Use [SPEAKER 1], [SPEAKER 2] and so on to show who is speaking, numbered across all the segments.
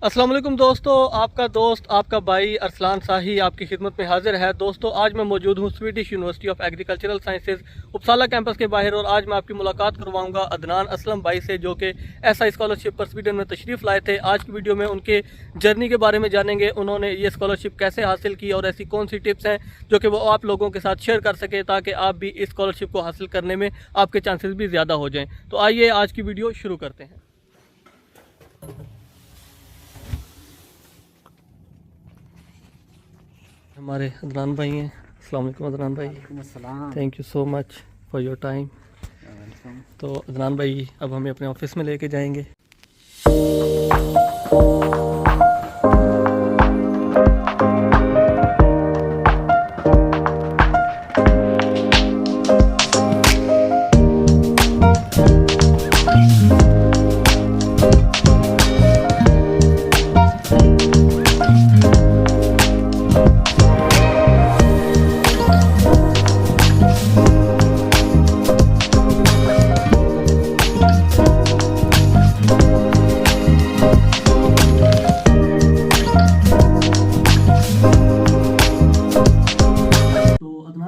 [SPEAKER 1] अस्सलाम वालेकुम दोस्तों, आपका दोस्त आपका भाई अरसलान शाही आपकी खिदमत में हाजिर है। दोस्तों आज मैं मौजूद हूँ Swedish university of agricultural sciences Uppsala campus के बाहर, और आज मैं आपकी मुलाकात करवाऊंगा अदनान असलम भाई से, जो कि एसआई स्कॉलरशिप पर स्वीडन में तशरीफ़ लाए थे। आज की वीडियो में उनके जर्नी के बारे में जानेंगे, उन्होंने ये स्कॉलरशिप कैसे हासिल की और ऐसी कौन सी टिप्स हैं जो कि वो आप लोगों के साथ शेयर कर सके, ताकि आप भी इस स्कॉलरशिप को हासिल करने में आपके चांसेस भी ज़्यादा हो जाएँ। तो आइए आज की वीडियो शुरू करते हैं। हमारे अदनान भाई हैं। अस्सलाम वालेकुम अदनान भाई।
[SPEAKER 2] वालेकुम अस्सलाम।
[SPEAKER 1] Thank you so much for your time.
[SPEAKER 2] Welcome.
[SPEAKER 1] तो अदनान भाई अब हमें अपने ऑफिस में लेके जाएंगे।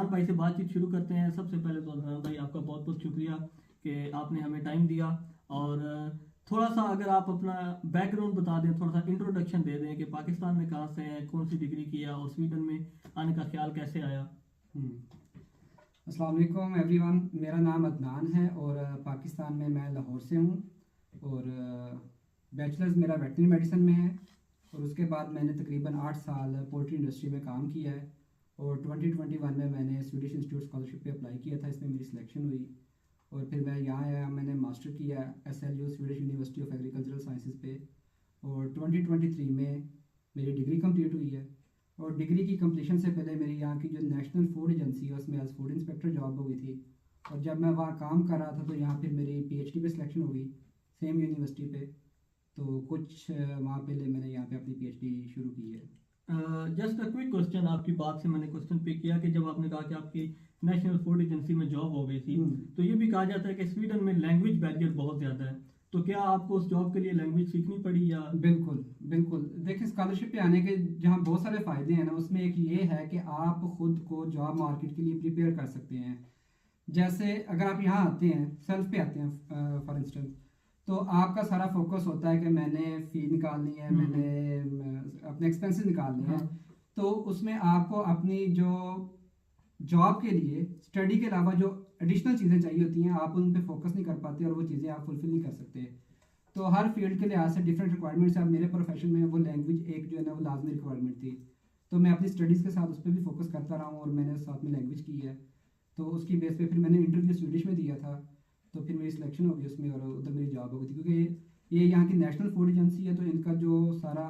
[SPEAKER 1] भाई से बातचीत शुरू करते हैं। सबसे पहले तो अदनान भाई आपका बहुत बहुत शुक्रिया कि आपने हमें टाइम दिया, और थोड़ा सा अगर आप अपना बैकग्राउंड बता दें, थोड़ा सा इंट्रोडक्शन दे दें कि पाकिस्तान में कहाँ से हैं, कौन सी डिग्री किया और स्वीडन में आने का ख्याल कैसे आया।
[SPEAKER 2] अस्सलाम वालेकुम एवरीवन, मेरा नाम अदनान है और पाकिस्तान में मैं लाहौर से हूँ, और बैचलर्स मेरा वेटरनरी मेडिसिन में है, और उसके बाद मैंने तकरीबन 8 साल पोल्ट्री इंडस्ट्री में काम किया है, और 2021 में मैंने स्वीडिश इंस्टीट्यूट स्कॉलरशिप पे अप्लाई किया था। इसमें मेरी सिलेक्शन हुई और फिर मैं यहाँ आया, मैंने मास्टर किया SLU Swedish university of agricultural sciences पे, और 2023 में मेरी डिग्री कंप्लीट हुई है। और डिग्री की कंप्लीशन से पहले मेरी यहाँ की जो नेशनल फूड एजेंसी है उसमें एज फूड इंस्पेक्टर जॉब हुई थी, और जब मैं वहाँ काम कर रहा था तो यहाँ फिर मेरी PhD पे सिलेक्शन हो गई सेम यूनिवर्सिटी पे। तो कुछ वहाँ पहले मैंने यहाँ पे अपनी PhD शुरू की है।
[SPEAKER 1] जस्ट अ क्विक क्वेश्चन, आपकी बात से मैंने क्वेश्चन पिक किया कि जब आपने कहा कि आपकी नेशनल फूड एजेंसी में जॉब हो गई थी, तो ये भी कहा जाता है कि स्वीडन में लैंग्वेज बैरियर बहुत ज़्यादा है, तो क्या आपको उस जॉब के लिए लैंग्वेज सीखनी पड़ी या?
[SPEAKER 2] बिल्कुल बिल्कुल, देखिए स्कॉलरशिप पे आने के जहाँ बहुत सारे फ़ायदे हैं ना, उसमें एक ये है कि आप खुद को जॉब मार्केट के लिए प्रिपेयर कर सकते हैं। जैसे अगर आप यहाँ आते हैं, सेल्फ पे आते हैं फॉर इंस्टेंस, तो आपका सारा फोकस होता है कि मैंने फ़ी निकालनी है, मैंने अपने एक्सपेंसेस निकालने हैं। तो उसमें आपको अपनी जो जॉब के लिए स्टडी के अलावा जो एडिशनल चीज़ें चाहिए होती हैं, आप उन पे फोकस नहीं कर पाते और वो चीज़ें आप फुलफिल नहीं कर सकते। तो हर फील्ड के लिहाज से डिफरेंट रिक्वायरमेंट्स है। मेरे प्रोफेशन में वो लैंग्वेज एक जो है ना वो लाजमी रिक्वायरमेंट थी, तो मैं अपनी स्टडीज़ के साथ उस पर भी फोकस करता रहा हूँ, और मैंने साथ में लैंग्वेज की है। तो उसकी बेस पे फिर मैंने इंटरव्यू स्वीडिश में दिया था, तो फिर मेरी सिलेक्शन हो गई उसमें, और उधर मेरी जॉब हो गई थी। क्योंकि ये यहाँ की नेशनल फूड एजेंसी है, तो इनका जो सारा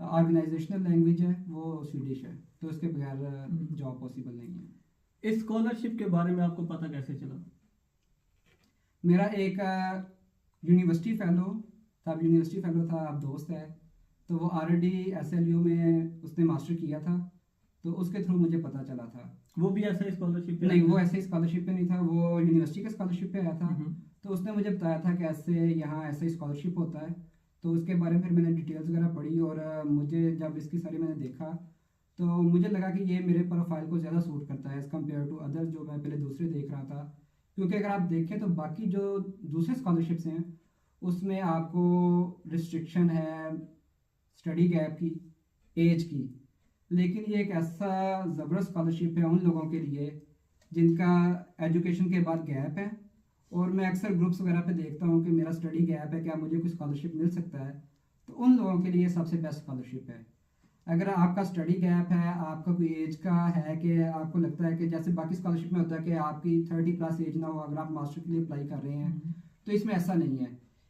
[SPEAKER 2] ऑर्गेनाइजेशनल लैंग्वेज है वो स्वीडिश है, तो उसके बगैर जॉब पॉसिबल नहीं है।
[SPEAKER 1] इस स्कॉलरशिप के बारे में आपको पता कैसे चला?
[SPEAKER 2] मेरा एक यूनिवर्सिटी फ़ेलो था, यूनिवर्सिटी फ़ेलो था, आप दोस्त है, तो वो ऑलरेडी SLU में उसने मास्टर किया था, तो उसके थ्रू मुझे पता चला था।
[SPEAKER 1] वो भी ऐसा ही स्कॉलरशिप?
[SPEAKER 2] नहीं, वो ऐसे ही स्कॉलरशिप पे नहीं था, वो यूनिवर्सिटी के स्कॉलरशिप पे आया था। तो उसने मुझे बताया था कि ऐसे यहाँ ऐसे ही स्कॉलरशिप होता है, तो उसके बारे में फिर मैंने डिटेल्स वगैरह पढ़ी, और मुझे जब इसकी सारी मैंने देखा तो मुझे लगा कि ये मेरे प्रोफाइल को ज़्यादा सूट करता है एज़ कम्पेयर टू अदर्स जो मैं पहले दूसरे देख रहा था। क्योंकि अगर आप देखें तो बाकी जो दूसरे स्कॉलरशिप्स हैं उसमें आपको रिस्ट्रिक्शन है स्टडी गैप की, एज की, लेकिन ये एक ऐसा ज़बरदस्त स्कॉलरशिप है उन लोगों के लिए जिनका एजुकेशन के बाद गैप है। और मैं अक्सर ग्रुप्स वगैरह पे देखता हूँ कि मेरा स्टडी गैप है, क्या मुझे कोई स्कॉलरशिप मिल सकता है, तो उन लोगों के लिए सबसे बेस्ट स्कॉलरशिप है। अगर आपका स्टडी गैप है, आपका कोई एज का है कि आपको लगता है कि जैसे बाकी स्कॉलरशिप में होता है कि आपकी 30+ एज ना हो अगर आप मास्टर के लिए अप्लाई कर रहे हैं, तो इसमें ऐसा नहीं है।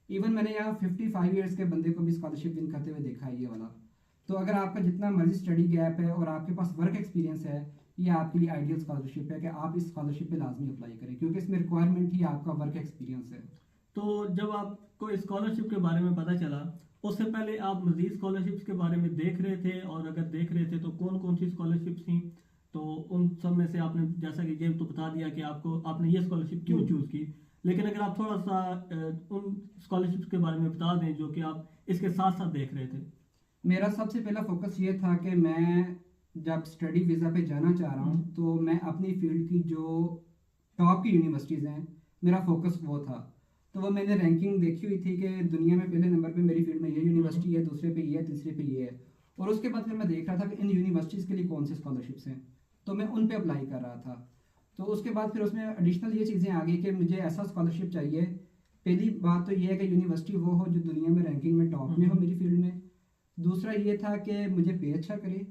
[SPEAKER 2] इवन मैंने यहाँ 55 ईयर्स के बंदे को भी स्कॉलरशिप विन करते हुए देखा है ये वाला। तो अगर आपका जितना मर्जी स्टडी गैप है और आपके पास वर्क एक्सपीरियंस है, ये आपके लिए आइडियल स्कॉलरशिप है कि आप इस स्कॉलरशिप पे लाजमी अप्लाई करें, क्योंकि इसमें रिक्वायरमेंट ही आपका वर्क एक्सपीरियंस है।
[SPEAKER 1] तो जब आपको इस स्कॉलरशिप के बारे में पता चला, उससे पहले आप मजीद स्कॉलरशिप्स के बारे में देख रहे थे, और अगर देख रहे थे तो कौन कौन सी स्कॉलरशिप्स थी? तो उन सब में से आपने, जैसा कि ये तो बता दिया कि आपने ये स्कॉलरशिप क्यों चूज़ की, लेकिन अगर आप थोड़ा सा उन स्कॉलरशिप के बारे में बता दें जो कि आप इसके साथ साथ देख रहे थे।
[SPEAKER 2] मेरा सबसे पहला फोकस ये था कि मैं जब स्टडी वीज़ा पे जाना चाह रहा हूँ तो मैं अपनी फील्ड की जो टॉप की यूनिवर्सिटीज़ हैं, मेरा फोकस वो था। तो वो मैंने रैंकिंग देखी हुई थी कि दुनिया में पहले नंबर पे मेरी फील्ड में ये यूनिवर्सिटी है, दूसरे पे ये है, तीसरे पे ये है। और उसके बाद फिर मैं देख रहा था कि इन यूनिवर्सिटीज़ के लिए कौन से स्कॉलरशिप्स हैं, तो मैं उन पे अप्लाई कर रहा था। तो उसके बाद फिर उसमें एडिशनल ये चीज़ें आ गई कि मुझे ऐसा स्कॉलरशिप चाहिए। पहली बात तो ये है कि यूनिवर्सिटी वो हो जो दुनिया में रैंकिंग में टॉप में हो मेरी फील्ड में। दूसरा ये था कि मुझे पे अच्छा करे।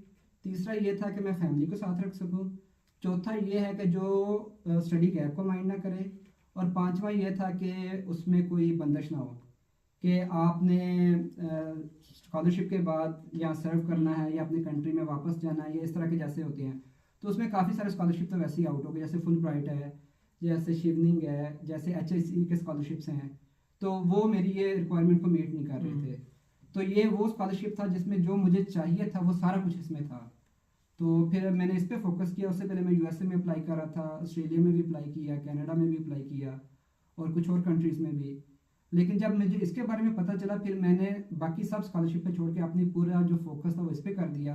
[SPEAKER 2] तीसरा ये था कि मैं फैमिली को साथ रख सकूं। चौथा ये है कि जो स्टडी गैप को माइंड ना करे। और पांचवा ये था कि उसमें कोई बंदिश ना हो कि आपने स्कॉलरशिप के बाद या सर्व करना है या अपनी कंट्री में वापस जाना है, या इस तरह के जैसे होते हैं। तो उसमें काफ़ी सारे स्कॉलरशिप तो वैसे ही आउट हो गए, जैसे फुल ब्राइट है, जैसे शिवनिंग है, जैसे HSE के स्कॉलरशिप्स हैं। तो वो मेरी ये रिक्वायरमेंट को मीट नहीं कर रहे थे। तो ये वो स्कॉलरशिप था जिसमें जो मुझे चाहिए था वो सारा कुछ इसमें था। तो फिर मैंने इस पे फोकस किया। उससे पहले मैं USA में अप्लाई कर रहा था, ऑस्ट्रेलिया में भी अप्लाई किया, कनाडा में भी अप्लाई किया और कुछ और कंट्रीज़ में भी। लेकिन जब मुझे इसके बारे में पता चला फिर मैंने बाकी सब स्कॉलरशिप पे छोड़ के अपनी पूरा जो फोकस था वो इस पे कर दिया।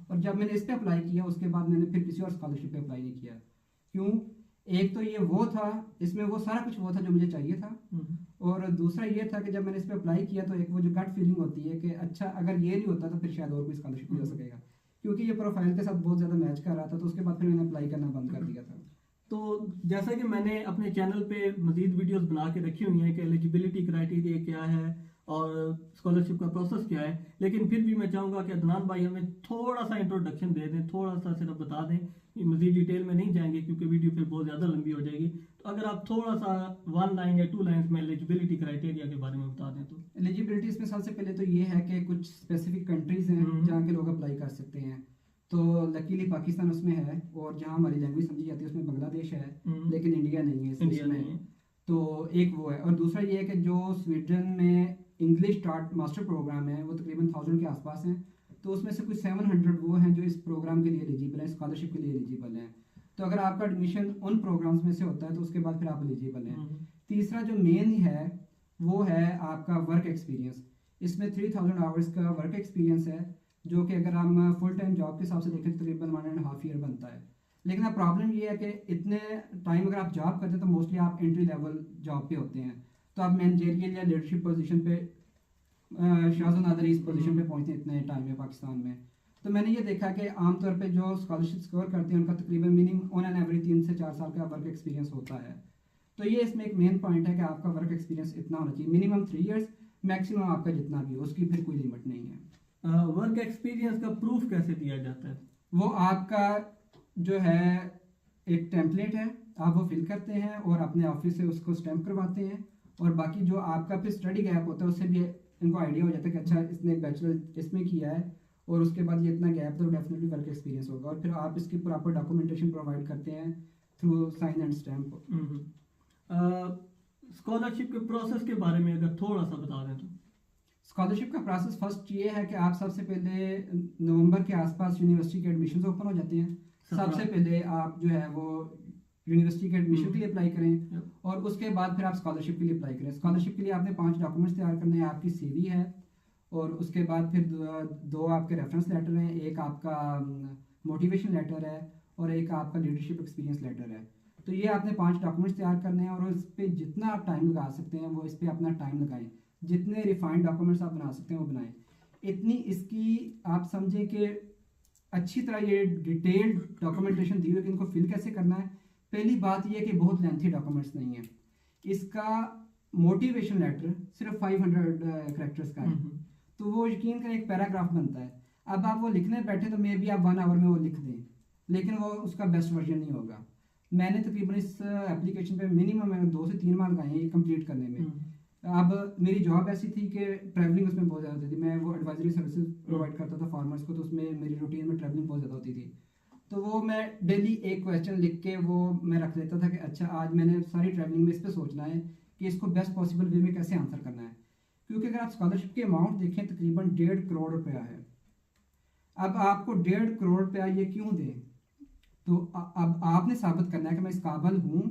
[SPEAKER 2] और जब मैंने इस पे अप्लाई किया उसके बाद मैंने फिर किसी और स्कॉलरशिप पे अप्लाई नहीं किया। क्यों? एक तो ये वो था, इसमें वो सारा कुछ वो था जो मुझे चाहिए था। और दूसरा ये था कि जब मैंने इस पे अप्लाई किया तो एक वो जो गट फीलिंग होती है कि अच्छा अगर ये नहीं होता तो फिर शायद और कोई स्कॉलरशिप नहीं हो सकेगा, क्योंकि ये प्रोफाइल के साथ बहुत ज़्यादा मैच कर रहा था। तो उसके बाद फिर मैंने अप्लाई करना बंद कर दिया था।
[SPEAKER 1] तो जैसा कि मैंने अपने चैनल पे मजीद वीडियोस बना के रखी हुई हैं कि एलिजिबिलिटी क्राइटेरिया क्या है और स्कॉलरशिप का प्रोसेस क्या है, लेकिन फिर भी मैं चाहूँगा कि अदनान भाई हमें थोड़ा सा इंट्रोडक्शन दे दें, थोड़ा सा सिर्फ बता दें। मजीद डिटेल में नहीं जाएंगे क्योंकि वीडियो फिर बहुत ज़्यादा लंबी हो जाएगी। तो अगर आप थोड़ा सा 1 लाइन या 2 लाइन्स में एलिजिबिलिटी क्राइटेरिया के बारे में बता दें। तो
[SPEAKER 2] एलिजिबिलिटी इसमें सबसे पहले तो ये है कि कुछ स्पेसिफिक कंट्रीज़ हैं जहाँ के लोग अप्लाई कर सकते हैं। तो लकीली पाकिस्तान उसमें है, और जहाँ हमारी लैंग्वेज समझी जाती है उसमें बांग्लादेश है, लेकिन इंडिया नहीं है
[SPEAKER 1] इंडिया
[SPEAKER 2] इसमें।
[SPEAKER 1] नहीं है।
[SPEAKER 2] तो एक वो है। और दूसरा ये है कि जो स्वीडन में इंग्लिश स्टार्ट मास्टर प्रोग्राम है वो तकरीबन 1000 के आसपास हैं। तो उसमें से कुछ 700 वो हैं जो इस प्रोग्राम के लिए एलिजिबल हैं, स्कॉलरशिप के लिए एलिजिबल हैं। तो अगर आपका एडमिशन उन प्रोग्राम्स में से होता है तो उसके बाद फिर आप एलिजिबल हैं। तीसरा जो मेन है वो है आपका वर्क एक्सपीरियंस। इसमें 3000 आवर्स का वर्क एक्सपीरियंस है, जो कि अगर हम फुल टाइम जॉब के हिसाब से देखें तो तकरीबन 1.5 ईयर बनता है। लेकिन अब प्रॉब्लम ये है कि इतने टाइम अगर आप जॉब करते हैं तो मोस्टली आप एंट्री लेवल जॉब पे होते हैं। तो आप मैनेजरियल या लीडरशिप पोजीशन पे शाज़ नादरी इस पोजीशन पे पहुंचते हैं इतने टाइम में पाकिस्तान में। तो मैंने ये देखा कि आमतौर पे जो स्कॉलरशिप स्कोर करते हैं उनका तकरीबन मिनिमम ऑन एन एवरेज 3 से 4 साल का वर्क एक्सपीरियंस होता है। तो ये इसमें एक मेन पॉइंट है कि आपका वर्क एक्सपीरियंस इतना होना चाहिए, मिनिमम 3 इयर्स, मैक्सिमम आपका जितना भी हो, उसकी फिर कोई लिमिट नहीं है।
[SPEAKER 1] वर्क एक्सपीरियंस का प्रूफ कैसे दिया जाता है?
[SPEAKER 2] वो आपका जो है एक टेम्पलेट है, आप वो फिल करते हैं और अपने ऑफिस से उसको स्टैम्प करवाते हैं। और बाकी जो आपका फिर स्टडी गैप होता है उससे भी इनको आइडिया हो जाता है कि अच्छा इसने बैचलर इसमें किया है और उसके बाद ये इतना गैप तो डेफिनेटली वर्क एक्सपीरियंस होगा। और फिर आप इसकी प्रॉपर डॉक्यूमेंटेशन प्रोवाइड करते हैं through sign and stamp.
[SPEAKER 1] Scholarship के प्रोसेस के बारे में अगर थोड़ा सा बता दें तो।
[SPEAKER 2] स्कॉलरशिप का प्रोसेस फर्स्ट ये है कि आप सबसे पहले नवंबर के आसपास यूनिवर्सिटी के एडमिशन ओपन हो जाते हैं। सबसे पहले आप जो है वो यूनिवर्सिटी के एडमिशन के लिए अप्लाई करें और उसके बाद फिर आप स्कॉलरशिप के लिए अप्लाई करें। स्कॉलरशिप के लिए आपने 5 डॉक्यूमेंट्स तैयार करने हैं। आपकी CV है और उसके बाद फिर 2 आपके रेफरेंस लेटर हैं, एक आपका मोटिवेशन लेटर है और एक आपका लीडरशिप एक्सपीरियंस लेटर है। तो ये आपने 5 डॉक्यूमेंट्स तैयार करने हैं और इस पर जितना आप टाइम लगा सकते हैं वो इस पर अपना टाइम लगाएं। जितने रिफाइंड डॉक्यूमेंट्स आप बना सकते हैं वो बनाएं। इतनी इसकी आप समझें कि अच्छी तरह ये डिटेल्ड डॉक्यूमेंटेशन दी हुई है कि इनको फिल कैसे करना है। पहली बात ये है कि बहुत लेंथी डॉक्यूमेंट्स नहीं है। इसका मोटिवेशन लेटर सिर्फ 500 कैरेक्टर्स का है, तो वो यकीन करें एक पैराग्राफ बनता है। अब आप वो लिखने बैठे तो मे बी आप 1 आवर में वो लिख दें, लेकिन वो उसका बेस्ट वर्जन नहीं होगा। मैंने तकरीबन इस एप्लीकेशन पे मिनिमम 2 से 3 माह लगाए हैं ये कंप्लीट करने में। अब मेरी जॉब ऐसी थी कि ट्रैवलिंग उसमें बहुत ज़्यादा होती थी। मैं वो एडवाइजरी सर्विसेज प्रोवाइड करता था फार्मर्स को, तो उसमें मेरी रूटीन में ट्रैवलिंग बहुत ज़्यादा होती थी। तो वो मैं डेली एक क्वेश्चन लिख के वो मैं रख लेता था कि अच्छा आज मैंने सारी ट्रैवलिंग में इस पर सोचना है कि इसको बेस्ट पॉसिबल वे में कैसे आंसर करना है। क्योंकि अगर आप स्कॉलरशिप के अमाउंट देखें तकरीबन 1.5 करोड़ रुपया है। अब आपको 1.5 करोड़ रुपया ये क्यों दें? तो अब आपने साबित करना है कि मैं इस काबिल हूँ,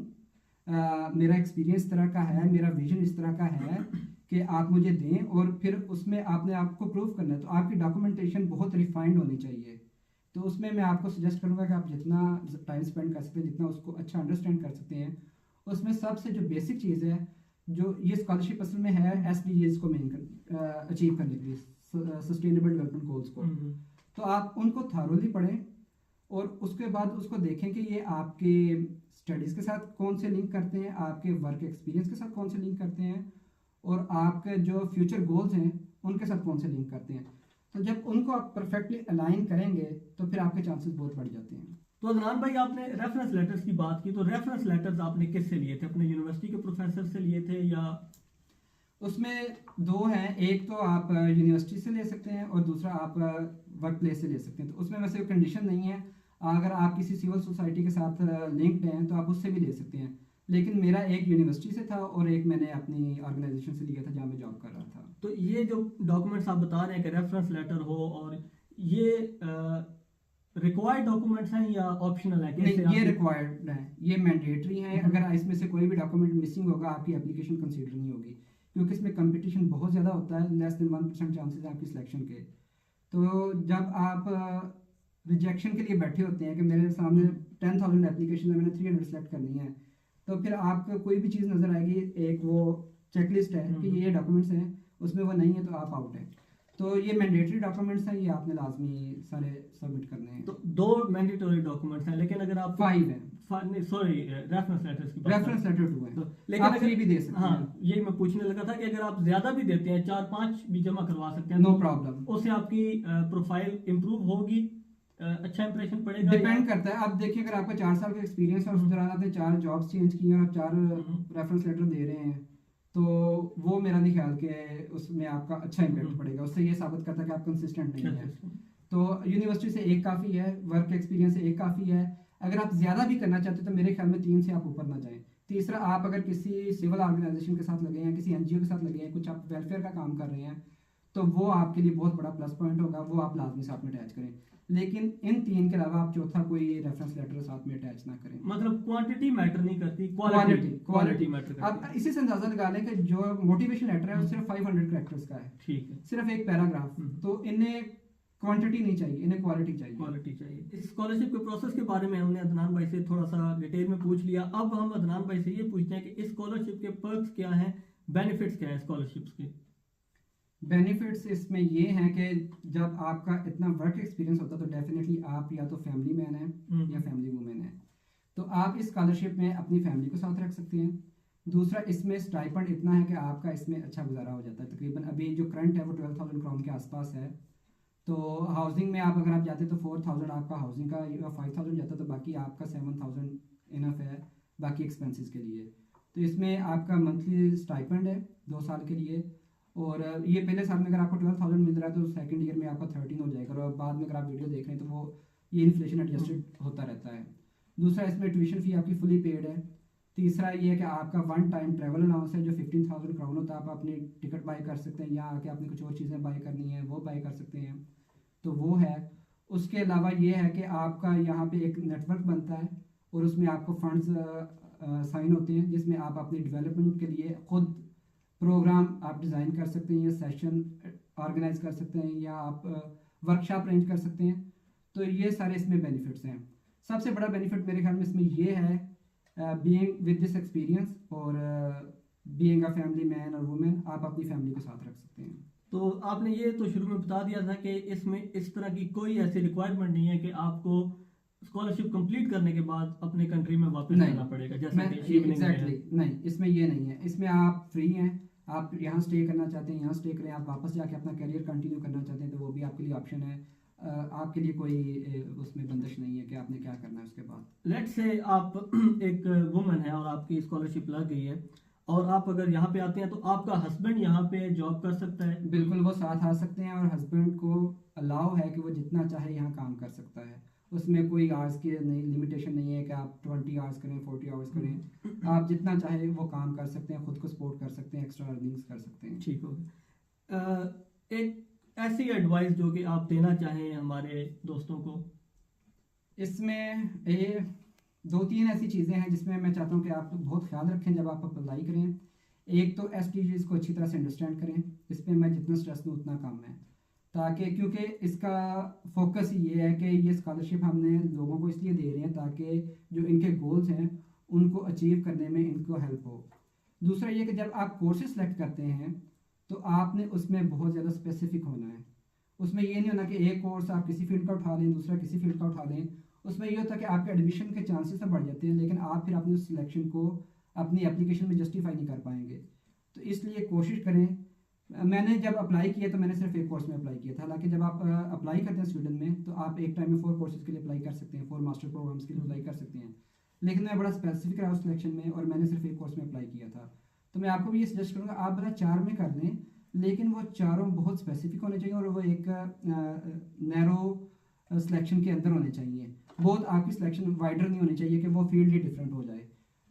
[SPEAKER 2] मेरा एक्सपीरियंस इस तरह का है, मेरा विजन इस तरह का है कि आप मुझे दें, और फिर उसमें आपने आपको प्रूव करना है, तो आपकी डॉक्यूमेंटेशन बहुत रिफाइंड होनी चाहिए। तो उसमें मैं आपको सजेस्ट करूँगा कि आप जितना टाइम स्पेंड कर सकते हैं, जितना उसको अच्छा अंडरस्टैंड कर सकते हैं, उसमें सबसे जो बेसिक चीज़ है, जो ये स्कॉलरशिप असल में है SDGs को अचीव करने के लिए, सस्टेनेबल डेवलपमेंट गोल्स को। तो आप उनको थारोली पढ़ें और उसके बाद उसको देखें कि ये आपके स्टडीज़ के साथ कौन से लिंक करते हैं, आपके वर्क एक्सपीरियंस के साथ कौन से लिंक करते हैं, और आपके जो फ्यूचर गोल्स हैं उनके साथ कौन से लिंक करते हैं। तो जब उनको आप परफेक्टली अलाइन करेंगे तो फिर आपके चांसेस बहुत बढ़ जाते हैं।
[SPEAKER 1] तो अदनान भाई, आपने रेफरेंस लेटर्स की बात की, तो रेफरेंस लेटर्स आपने किससे लिए थे? अपने यूनिवर्सिटी के प्रोफेसर से लिए थे या?
[SPEAKER 2] उसमें दो हैं, एक तो आप यूनिवर्सिटी से ले सकते हैं और दूसरा आप वर्क प्लेस से ले सकते हैं। तो उसमें वैसे कंडीशन नहीं है, अगर आप किसी सिविल सोसाइटी के साथ लिंक्ड हैं तो आप उससे भी ले सकते हैं। लेकिन मेरा एक यूनिवर्सिटी से था और एक मैंने अपनी ऑर्गेनाइजेशन से लिया था जहाँ मैं जॉब कर रहा था।
[SPEAKER 1] तो ये जो डॉक्यूमेंट्स आप बता रहे हैं कि रेफरेंस लेटर हो, और ये रिक्वायर्ड डॉक्यूमेंट्स हैं या ऑप्शनल है?
[SPEAKER 2] नहीं, ये रिक्वायर्ड है, ये मैंडेटरी है। अगर इसमें से कोई भी डॉक्यूमेंट मिसिंग होगा आपकी एप्लीकेशन कंसीडर नहीं होगी, क्योंकि इसमें कंपटीशन बहुत ज़्यादा होता है। लेस देन 1% चांसेस हैं आपकी सिलेक्शन के। तो जब आप रिजेक्शन के लिए बैठे होते हैं कि मेरे सामने 10,000 एप्लीकेशन है, मैंने 300 सेलेक्ट करनी है, तो फिर आपको कोई भी चीज़ नज़र आएगी, एक वो चेकलिस्ट है कि ये डॉक्यूमेंट्स हैं, उसमें वो नहीं है तो आप आउट है। तो ये मैंडेटरी डॉक्यूमेंट्स हैं, ये आपने लाजमी सारे सबमिट करने हैं।
[SPEAKER 1] तो 2 मैंडेटरी डॉक्यूमेंट्स हैं, लेकिन अगर आप
[SPEAKER 2] 5 हैं।
[SPEAKER 1] सॉरी, रेफरेंस लेटर्स की बात
[SPEAKER 2] रेफरेंस लेटर 2 है,
[SPEAKER 1] तो लेकिन
[SPEAKER 2] आप 3 भी दे सकते
[SPEAKER 1] हाँ,
[SPEAKER 2] हैं।
[SPEAKER 1] यही मैं पूछने लगा था कि अगर आप ज्यादा भी देते हैं, 4-5 भी जमा करवा सकते हैं,
[SPEAKER 2] नो
[SPEAKER 1] तो
[SPEAKER 2] प्रॉब्लम।
[SPEAKER 1] उससे आपकी प्रोफाइल इंप्रूव होगी, अच्छा इंप्रेशन पड़ेगा।
[SPEAKER 2] डिपेंड करता है। आप देखिए, अगर आपका 4 साल का एक्सपीरियंस है और उस दौरान आपने 4 जॉब्स चेंज की और आप 4 रेफरेंस लेटर दे रहे हैं, तो वो मेरा नहीं ख्याल कि उसमें आपका अच्छा इम्पैक्ट पड़ेगा। उससे ये साबित करता है कि आप कंसिस्टेंट नहीं है। तो यूनिवर्सिटी से एक काफ़ी है, वर्क एक्सपीरियंस से एक काफ़ी है। अगर आप ज़्यादा भी करना चाहते हो तो मेरे ख्याल में 3 से आप ऊपर ना जाएं। तीसरा, आप अगर किसी सिविल ऑर्गेनाइजेशन के साथ लगे हैं, किसी NGO के साथ लगे हैं, कुछ आप वेलफेयर का काम कर रहे हैं, तो वो आपके लिए बहुत बड़ा प्लस पॉइंट होगा, वो आप लाजमी साथ में अटैच करें। लेकिन इन 3 के अलावा आप चौथा कोई रेफरेंस लेटर साथ में अटैच ना करें।
[SPEAKER 1] मतलब क्वांटिटी मैटर नहीं करती, क्वालिटी मैटर करती।
[SPEAKER 2] आप इसी से अंदाजा लगा लें कि जो मोटिवेशन लेटर है वो सिर्फ 500 कैरेक्टर्स का है,
[SPEAKER 1] ठीक है,
[SPEAKER 2] सिर्फ एक पैराग्राफ। तो इन्हें क्वांटिटी नहीं चाहिए, इन्हें क्वालिटी चाहिए।
[SPEAKER 1] इस स्कॉलरशिप के प्रोसेस के बारे में हमने अदनान भाई से थोड़ा सा डिटेल में पूछ लिया। अब हम अदनान भाई से ये पूछते हैं कि इस स्कॉलरशिप के पर्क्स क्या हैं, बेनिफिट्स क्या है स्कॉलरशिप्स के?
[SPEAKER 2] बेनिफिट्स इसमें ये हैं कि जब आपका इतना वर्क एक्सपीरियंस होता है तो डेफिनेटली आप या तो फैमिली मैन है या फैमिली वुमेन है, तो आप इस स्कॉलरशिप में अपनी फैमिली को साथ रख सकते हैं। दूसरा, इसमें स्टाइपेंड इतना है कि आपका इसमें अच्छा गुजारा हो जाता है। तकरीबन अभी जो करंट है वो 12,000 क्राउन के आसपास है। तो हाउसिंग में आप अगर आप जाते तो 4,000 आपका हाउसिंग का, या 5,000 जाता तो बाकी आपका 7,000 इनफ है बाकी एक्सपेंसेस के लिए। तो इसमें आपका मंथली स्टाइपेंड है 2 साल के लिए, और ये पहले साल में अगर आपको 12,000 मिल रहा है तो सेकंड ईयर में आपका 13 हो जाएगा, और बाद में अगर आप वीडियो देख रहे हैं तो वो ये इन्फ्लेशन एडजस्टेड होता रहता है। दूसरा, इसमें ट्यूशन फ़ी आपकी फुली पेड है। तीसरा ये है कि आपका 1 टाइम ट्रैवल अलाउंस है जो 15,000 क्राउन होता है। आप अपनी टिकट बाई कर सकते हैं, यहाँ आके आपने कुछ और चीज़ें बाई करनी है वो बाई कर सकते हैं, तो वो है। उसके अलावा ये है कि आपका यहाँ पे एक नेटवर्क बनता है और उसमें आपको फंड्स साइन होते हैं, जिसमें आप अपनी डेवलपमेंट के लिए खुद प्रोग्राम आप डिज़ाइन कर सकते हैं, या सेशन ऑर्गेनाइज कर सकते हैं, या आप वर्कशॉप अरेंज कर सकते हैं। तो ये सारे इसमें बेनिफिट्स हैं। सबसे बड़ा बेनिफिट मेरे ख्याल में इसमें ये है, बीइंग विद दिस एक्सपीरियंस और बीइंग अ फैमिली मैन और वुमेन, आप अपनी फैमिली को साथ रख सकते हैं।
[SPEAKER 1] तो आपने ये तो शुरू में बता दिया था कि इसमें इस तरह की कोई ऐसी रिक्वायरमेंट नहीं है कि आपको स्कॉलरशिप कंप्लीट करने के बाद अपने कंट्री में वापस जाना पड़ेगा, जैसा कि
[SPEAKER 2] एग्जैक्टली नहीं, इसमें ये नहीं है। इसमें आप फ्री हैं, आप यहाँ स्टे करना चाहते हैं यहाँ स्टे करें, आप वापस जाके अपना करियर कंटिन्यू करना चाहते हैं तो वो भी आपके लिए ऑप्शन है। आपके लिए कोई उसमें बंदिश नहीं है कि आपने क्या करना है उसके बाद।
[SPEAKER 1] लेट्स से आप एक वुमन है और आपकी स्कॉलरशिप लग गई है, और आप अगर यहाँ पे आते हैं तो आपका हस्बैंड यहाँ पे जॉब कर सकता है?
[SPEAKER 2] बिल्कुल, वो साथ आ सकते हैं, और हस्बैंड को अलाउ है कि वो जितना चाहे यहाँ काम कर सकता है। उसमें कोई आवर्स की नहीं, लिमिटेशन नहीं है कि आप 20 आवर्स करें 40 आवर्स करें। आप जितना चाहे वो काम कर सकते हैं, खुद को सपोर्ट कर सकते हैं, एक्स्ट्रा अर्निंग्स कर सकते हैं।
[SPEAKER 1] ठीक हो गया। एक ऐसी एडवाइस जो कि आप देना चाहें हमारे दोस्तों को?
[SPEAKER 2] इसमें ये दो तीन ऐसी चीज़ें हैं जिसमें मैं चाहता हूँ कि आप बहुत ख्याल रखें जब आप अप्लाई करें। एक तो SDGs को अच्छी तरह से अंडरस्टैंड करें, इस पर मैं जितना स्ट्रेस दूँ उतना कम है, ताकि क्योंकि इसका फोकस ये है कि ये स्कॉलरशिप हमने लोगों को इसलिए दे रहे हैं ताकि जो इनके गोल्स हैं उनको अचीव करने में इनको हेल्प हो। दूसरा ये कि जब आप कोर्सेज सेलेक्ट करते हैं तो आपने उसमें बहुत ज़्यादा स्पेसिफिक होना है। उसमें ये नहीं होना कि एक कोर्स आप किसी फील्ड का उठा लें, दूसरा किसी फील्ड का उठा लें। उसमें ये होता है कि आपके एडमिशन के चांसेस तो बढ़ जाते हैं, लेकिन आप फिर अपनी उस सिलेक्शन को अपनी एप्लीकेशन में जस्टिफाई नहीं कर पाएंगे। तो इसलिए कोशिश करें। मैंने जब अप्लाई किया तो मैंने सिर्फ एक कोर्स में अप्लाई किया था, हालांकि जब आप अप्लाई करते हैं स्वीडन में तो आप एक टाइम में 4 कोर्सेज के लिए अप्लाई कर सकते हैं, 4 मास्टर प्रोग्राम्स के लिए अप्लाई कर सकते हैं। लेकिन मैं बड़ा स्पेसिफिक रहा उस सिलेक्शन में और मैंने सिर्फ एक कोर्स में अप्लाई किया था। तो मैं आपको भी ये सजेस्ट करूँगा आप बता 4 में कर लें, लेकिन वो चारों बहुत स्पेसिफिक होने चाहिए और वो एक नैरो सिलेक्शन के अंदर होने चाहिए। बहुत आपकी सिलेक्शन वाइडर नहीं होनी चाहिए कि वो फील्ड ही डिफरेंट हो जाए।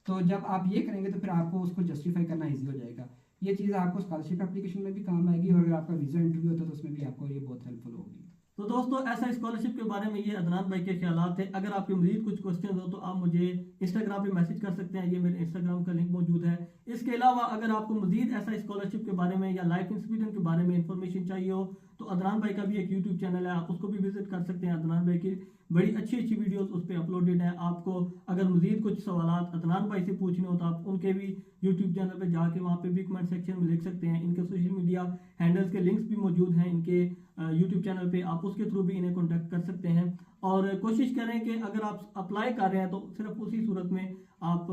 [SPEAKER 2] तो जब आप ये करेंगे तो फिर आपको उसको जस्टिफाई करना ईजी हो जाएगा। ये चीज़ आपको स्कॉलरशिप एप्लीकेशन में भी काम आएगी और अगर आपका वीज़ा इंटरव्यू होता है तो उसमें भी आपको ये बहुत हेल्पफुल होगी।
[SPEAKER 1] तो दोस्तों ऐसा स्कॉलरशिप के बारे में ये अदनान भाई के ख्यालात थे। अगर आपके मजीद कुछ क्वेश्चन हो तो आप मुझे इंस्टाग्राम पे मैसेज कर सकते हैं, ये मेरे इंस्टाग्राम का लिंक मौजूद है। इसके अलावा अगर आपको मजीद ऐसा स्कॉलरशिप के बारे में या लाइफ इन स्वीडन के बारे में इंफॉर्मेशन चाहिए हो तो अदनान भाई का भी एक यूट्यूब चैनल है, आप उसको भी विजिट कर सकते हैं। अदनान भाई की बड़ी अच्छी अच्छी वीडियोस उस पर अपलोडेड हैं। आपको अगर मजीद कुछ सवालात अदनान भाई से पूछने हो तो आप उनके भी यूट्यूब चैनल पे जाके वहाँ पे भी कमेंट सेक्शन में लिख सकते हैं। इनके सोशल मीडिया हैंडल्स के लिंक्स भी मौजूद हैं इनके यूट्यूब चैनल पे, आप उसके थ्रू भी इन्हें कॉन्टैक्ट कर सकते हैं। और कोशिश करें कि अगर आप अप्लाई कर रहे हैं तो सिर्फ उसी सूरत में आप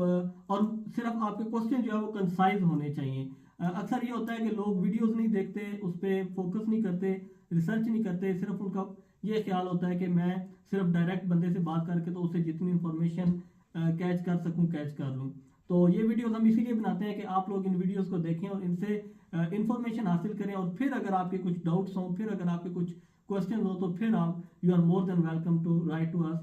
[SPEAKER 1] और सिर्फ आपके क्वेश्चन जो है वो कंसाइज होने चाहिए। अक्सर ये होता है कि लोग वीडियोस नहीं देखते, उस पर फोकस नहीं करते, रिसर्च नहीं करते, सिर्फ उनका ये ख्याल होता है कि मैं सिर्फ डायरेक्ट बंदे से बात करके तो उससे जितनी इंफॉर्मेशन कैच कर सकूं कैच कर लूं। तो ये वीडियोस हम इसीलिए बनाते हैं कि आप लोग इन वीडियोस को देखें और इनसे इंफॉर्मेशन हासिल करें। और फिर अगर आपके कुछ डाउट्स हों, फिर अगर आपके कुछ क्वेश्चन हो तो फिर आप you are more than welcome to write to us,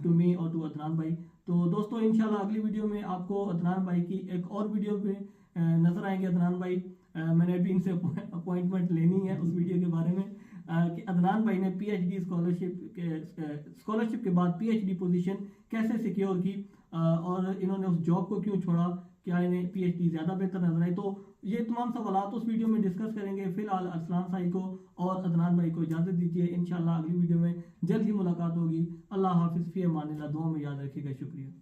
[SPEAKER 1] to me और टू अदनान भाई। तो दोस्तों इंशाल्लाह अगली वीडियो में आपको अदनान भाई की एक और वीडियो में नजर आएंगे अदनान भाई। मैंने अभी इनसे अपॉइंटमेंट लेनी है उस वीडियो के बारे में कि अदनान भाई ने PhD स्कॉलरशिप के बाद PhD पोजीशन कैसे सिक्योर की और इन्होंने उस जॉब को क्यों छोड़ा, क्या इन्हें PhD ज़्यादा बेहतर नजर आई। तो ये तमाम सवालात उस वीडियो में डिस्कस करेंगे। फिलहाल अरसलान साई को और अदनान भाई को इजाज़त दीजिए। इंशाल्लाह अगली वीडियो में जल्द ही मुलाकात होगी। अल्लाह हाफिज़, फ़ी अमानिल्लाह, दुआ में याद रखिएगा। शुक्रिया।